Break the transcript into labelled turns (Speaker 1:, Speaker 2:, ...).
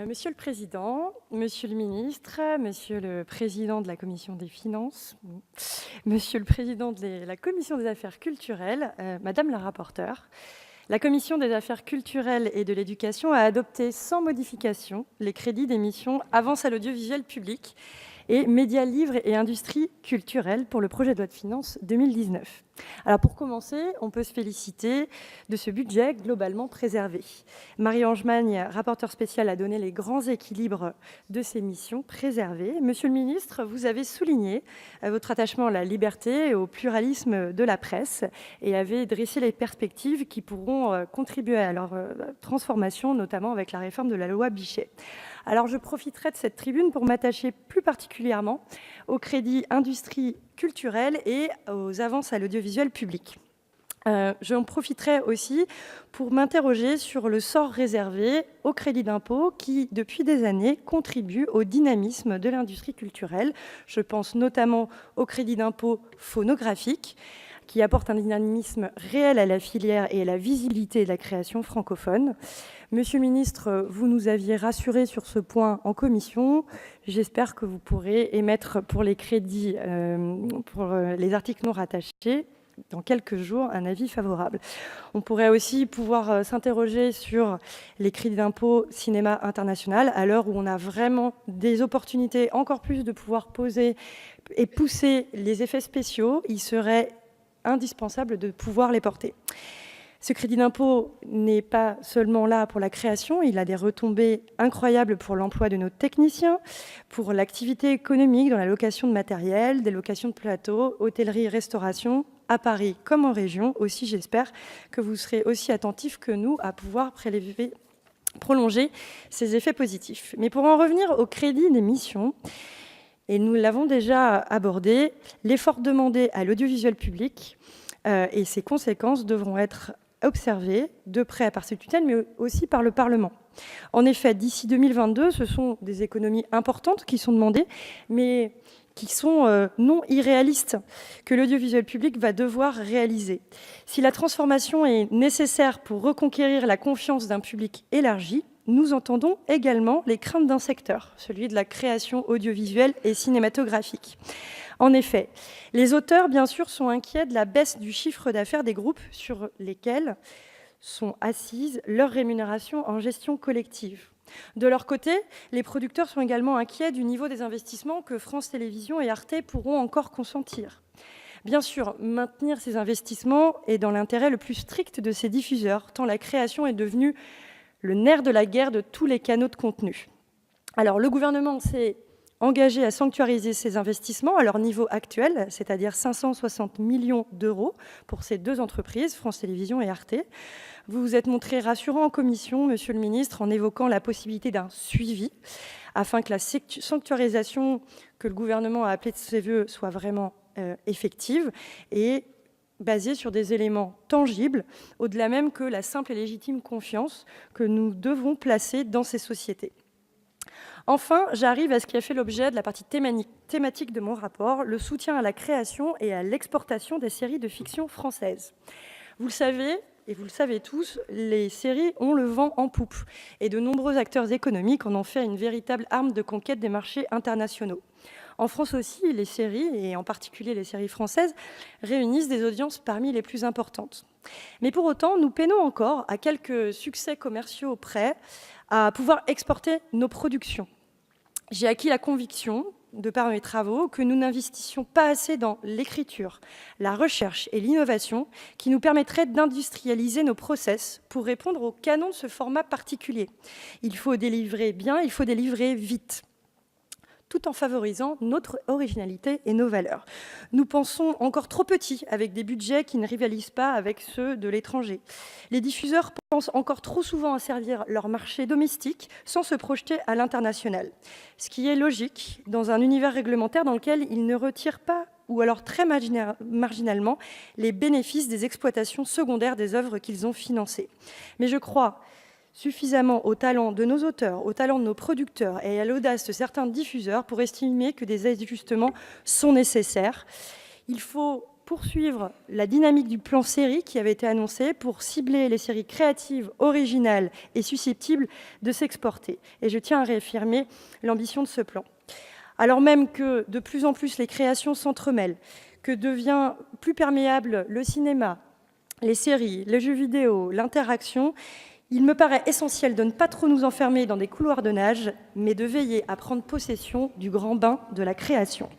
Speaker 1: Monsieur le Président, Monsieur le Ministre, Monsieur le Président de la Commission des Finances, Monsieur le Président de la Commission des Affaires culturelles, Madame la rapporteure, la Commission des Affaires culturelles et de l'Éducation a adopté sans modification les crédits des missions Avances à l'audiovisuel public et Médias, livres et industries culturelles pour le projet de loi de finances 2019. Alors pour commencer, on peut se féliciter de ce budget globalement préservé. Marie-Ange Magne, rapporteure spéciale, a donné les grands équilibres de ces missions préservées. Monsieur le ministre, vous avez souligné votre attachement à la liberté et au pluralisme de la presse et avez dressé les perspectives qui pourront contribuer à leur transformation, notamment avec la réforme de la loi Bichet. Alors je profiterai de cette tribune pour m'attacher plus particulièrement aux crédits industrie culturelle et aux avances à l'audiovisuel public. J'en profiterai aussi pour m'interroger sur le sort réservé au crédit d'impôt qui, depuis des années, contribue au dynamisme de l'industrie culturelle. Je pense notamment au crédit d'impôt phonographique, qui apporte un dynamisme réel à la filière et à la visibilité de la création francophone. Monsieur le ministre, vous nous aviez rassurés sur ce point en commission. J'espère que vous pourrez émettre pour les crédits, pour les articles non rattachés, dans quelques jours, un avis favorable. On pourrait aussi s'interroger sur les crédits d'impôt cinéma international, à l'heure où on a vraiment des opportunités encore plus de pouvoir poser et pousser les effets spéciaux. Il serait indispensable de pouvoir les porter. Ce crédit d'impôt n'est pas seulement là pour la création, il a des retombées incroyables pour l'emploi de nos techniciens, pour l'activité économique dans la location de matériel, des locations de plateaux, hôtellerie, restauration, à Paris comme en région. Aussi, j'espère que vous serez aussi attentifs que nous à pouvoir prolonger ces effets positifs. Mais pour en revenir au crédit des missions, et nous l'avons déjà abordé, l'effort demandé à l'audiovisuel public et ses conséquences devront être observées de près par cette tutelle, mais aussi par le Parlement. En effet, d'ici 2022, ce sont des économies importantes qui sont demandées, mais qui sont non irréalistes, que l'audiovisuel public va devoir réaliser. Si la transformation est nécessaire pour reconquérir la confiance d'un public élargi, nous entendons également les craintes d'un secteur, celui de la création audiovisuelle et cinématographique. En effet, les auteurs, bien sûr, sont inquiets de la baisse du chiffre d'affaires des groupes sur lesquels sont assises leurs rémunérations en gestion collective. De leur côté, les producteurs sont également inquiets du niveau des investissements que France Télévisions et Arte pourront encore consentir. Bien sûr, maintenir ces investissements est dans l'intérêt le plus strict de ces diffuseurs, tant la création est devenue le nerf de la guerre de tous les canaux de contenu. Alors, le gouvernement s'est engagé à sanctuariser ces investissements à leur niveau actuel, c'est-à-dire 560 millions d'euros pour ces deux entreprises, France Télévisions et Arte. Vous vous êtes montré rassurant en commission, Monsieur le ministre, en évoquant la possibilité d'un suivi, afin que la sanctuarisation que le gouvernement a appelée de ses voeux soit vraiment effective et basée sur des éléments tangibles, au-delà même que la simple et légitime confiance que nous devons placer dans ces sociétés. Enfin, j'arrive à ce qui a fait l'objet de la partie thématique de mon rapport, le soutien à la création et à l'exportation des séries de fiction françaises. Vous le savez, et vous le savez tous, les séries ont le vent en poupe, et de nombreux acteurs économiques en ont fait une véritable arme de conquête des marchés internationaux. En France aussi, les séries, et en particulier les séries françaises, réunissent des audiences parmi les plus importantes. Mais pour autant, nous peinons encore, à quelques succès commerciaux près, à pouvoir exporter nos productions. J'ai acquis la conviction, de par mes travaux, que nous n'investissions pas assez dans l'écriture, la recherche et l'innovation qui nous permettraient d'industrialiser nos process pour répondre aux canons de ce format particulier. Il faut délivrer bien, il faut délivrer vite, tout en favorisant notre originalité et nos valeurs. Nous pensons encore trop petit, avec des budgets qui ne rivalisent pas avec ceux de l'étranger. Les diffuseurs pensent encore trop souvent à servir leur marché domestique sans se projeter à l'international. Ce qui est logique dans un univers réglementaire dans lequel ils ne retirent pas, ou alors très marginalement, les bénéfices des exploitations secondaires des œuvres qu'ils ont financées. Mais je crois suffisamment au talent de nos auteurs, au talent de nos producteurs et à l'audace de certains diffuseurs pour estimer que des ajustements sont nécessaires. Il faut poursuivre la dynamique du plan série qui avait été annoncé pour cibler les séries créatives, originales et susceptibles de s'exporter. Et je tiens à réaffirmer l'ambition de ce plan. Alors même que de plus en plus les créations s'entremêlent, que devient plus perméable le cinéma, les séries, les jeux vidéo, l'interaction, il me paraît essentiel de ne pas trop nous enfermer dans des couloirs de nage, mais de veiller à prendre possession du grand bain de la création.